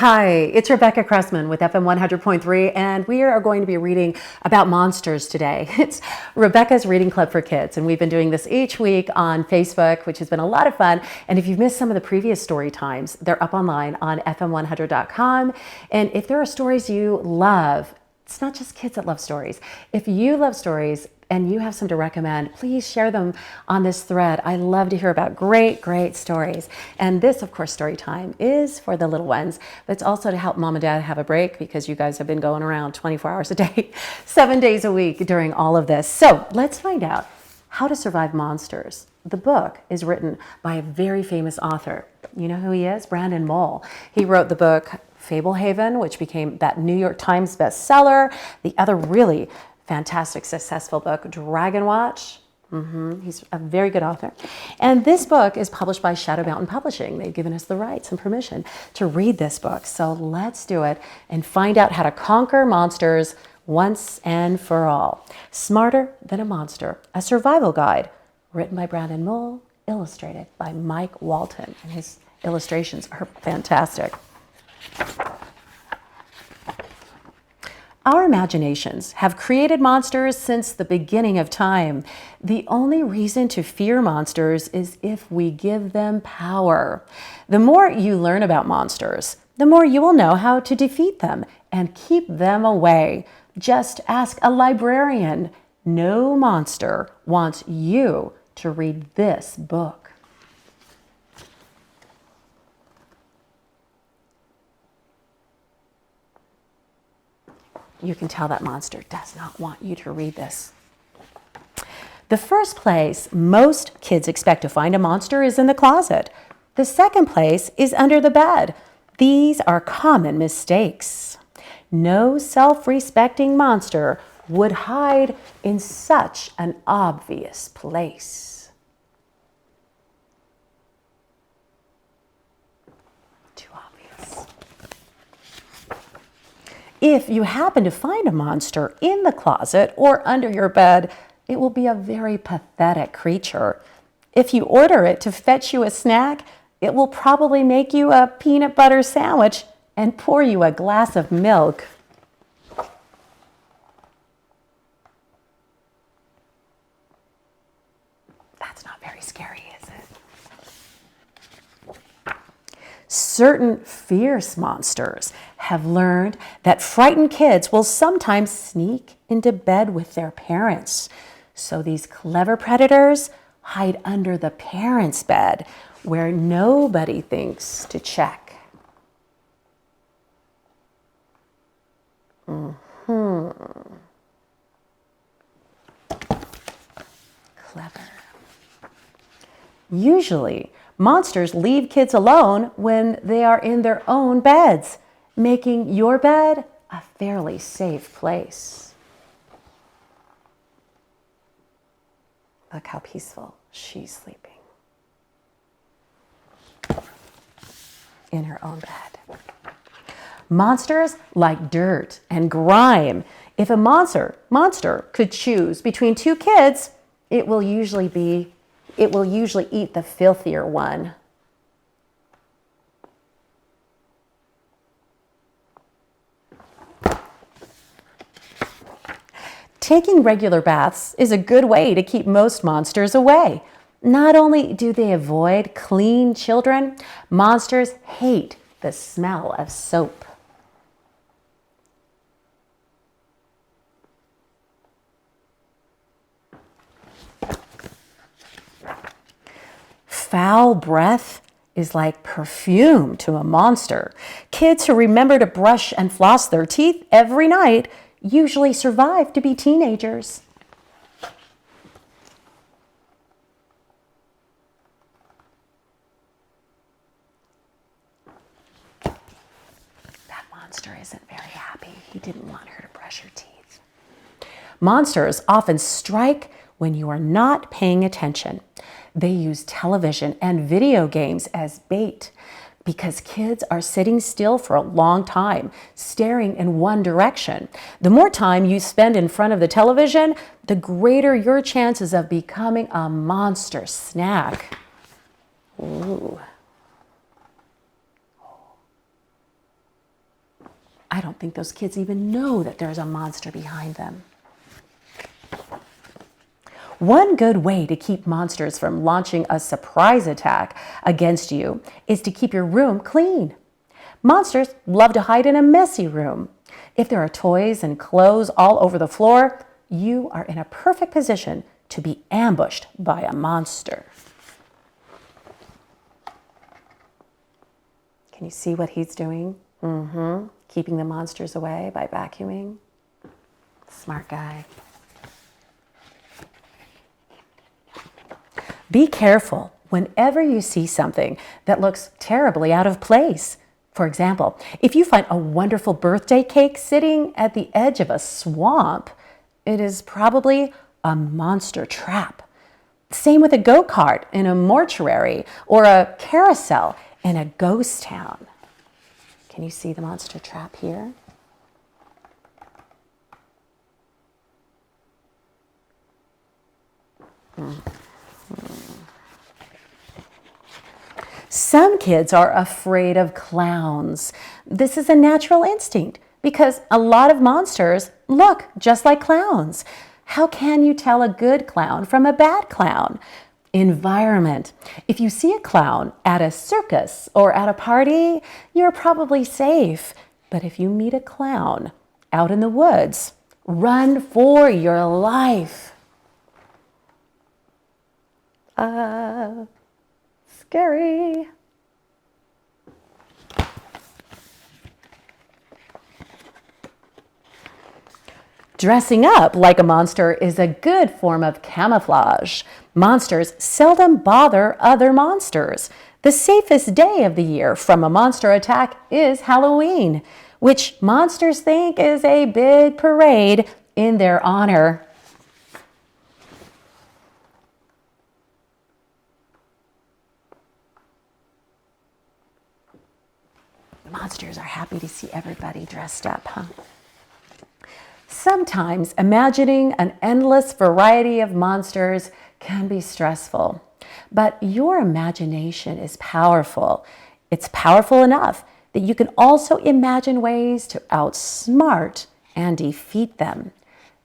Hi, it's Rebecca Cressman with FM 100.3, and we are going to be reading about monsters today. It's Rebecca's Reading Club for Kids, and we've been doing this each week on Facebook, which has been a lot of fun. And if you've missed some of the previous story times, they're up online on fm100.com. And if there are stories you love, it's not just kids that love stories. If you love stories and you have some to recommend, please share them on this thread. I love to hear about great stories. And this, of course, story time is for the little ones, but it's also to help mom and dad have a break because you guys have been going around 24 hours a day, 7 days a week during all of this. So let's find out how to survive monsters. The book is written by a very famous author. You know who he is? Brandon Mull. He wrote the book Fablehaven, which became that New York Times bestseller. The other really fantastic, successful book, Dragon Watch. He's a very good author. And this book is published by Shadow Mountain Publishing. They've given us the rights and permission to read this book. So let's do it and find out how to conquer monsters once and for all. Smarter Than a Monster, a survival guide, written by Brandon Mull, illustrated by Mike Walton. And his illustrations are fantastic. Our imaginations have created monsters since the beginning of time. The only reason to fear monsters is if we give them power. The more you learn about monsters, the more you will know how to defeat them and keep them away. Just ask a librarian. No monster wants you to read this book. You can tell that monster does not want you to read this. The first place most kids expect to find a monster is in the closet. The second place is under the bed. These are common mistakes. No self-respecting monster would hide in such an obvious place. If you happen to find a monster in the closet or under your bed, it will be a very pathetic creature. If you order it to fetch you a snack, it will probably make you a peanut butter sandwich and pour you a glass of milk. That's not very scary, is it? Certain fierce monsters have learned that frightened kids will sometimes sneak into bed with their parents. So these clever predators hide under the parents' bed where nobody thinks to check. Clever. Usually, monsters leave kids alone when they are in their own beds, making your bed a fairly safe place. Look how peaceful she's sleeping in her own bed. Monsters like dirt and grime. If a monster could choose between two kids, it will usually eat the filthier one. Taking regular baths is a good way to keep most monsters away. Not only do they avoid clean children, monsters hate the smell of soap. Foul breath is like perfume to a monster. Kids who remember to brush and floss their teeth every night usually survive to be teenagers. That monster isn't very happy. He didn't want her to brush her teeth. Monsters often strike when you are not paying attention. They use television and video games as bait because kids are sitting still for a long time, staring in one direction. The more time you spend in front of the television, the greater your chances of becoming a monster snack. Ooh. I don't think those kids even know that there's a monster behind them. One good way to keep monsters from launching a surprise attack against you is to keep your room clean. Monsters love to hide in a messy room. If there are toys and clothes all over the floor, you are in a perfect position to be ambushed by a monster. Can you see what he's doing? Keeping the monsters away by vacuuming. Smart guy. Be careful whenever you see something that looks terribly out of place. For example, if you find a wonderful birthday cake sitting at the edge of a swamp, it is probably a monster trap. Same with a go-kart in a mortuary or a carousel in a ghost town. Can you see the monster trap here? Some kids are afraid of clowns. This is a natural instinct because a lot of monsters look just like clowns. How can you tell a good clown from a bad clown? Environment. If you see a clown at a circus or at a party, you're probably safe. But if you meet a clown out in the woods, run for your life. Scary. Dressing up like a monster is a good form of camouflage. Monsters seldom bother other monsters. The safest day of the year from a monster attack is Halloween, which monsters think is a big parade in their honor. Monsters are happy to see everybody dressed up, huh? Sometimes imagining an endless variety of monsters can be stressful, but your imagination is powerful. It's powerful enough that you can also imagine ways to outsmart and defeat them.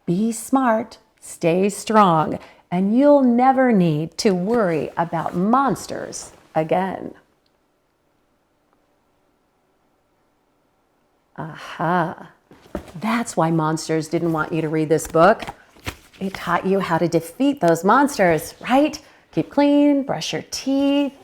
Be smart, stay strong, and you'll never need to worry about monsters again. Aha. That's why monsters didn't want you to read this book. It taught you how to defeat those monsters, right? Keep clean, brush your teeth,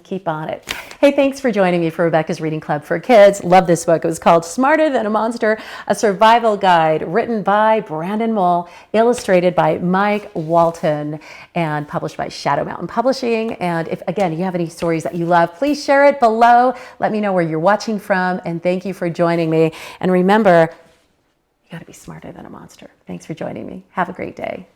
keep on it. Hey, thanks for joining me for Rebecca's Reading Club for Kids. Love this book. It was called Smarter Than a Monster, a survival guide written by Brandon Mull, illustrated by Mike Walton, and published by Shadow Mountain Publishing. And if, again, you have any stories that you love, please share it below. Let me know where you're watching from, and thank you for joining me. And remember, you got to be smarter than a monster. Thanks for joining me. Have a great day.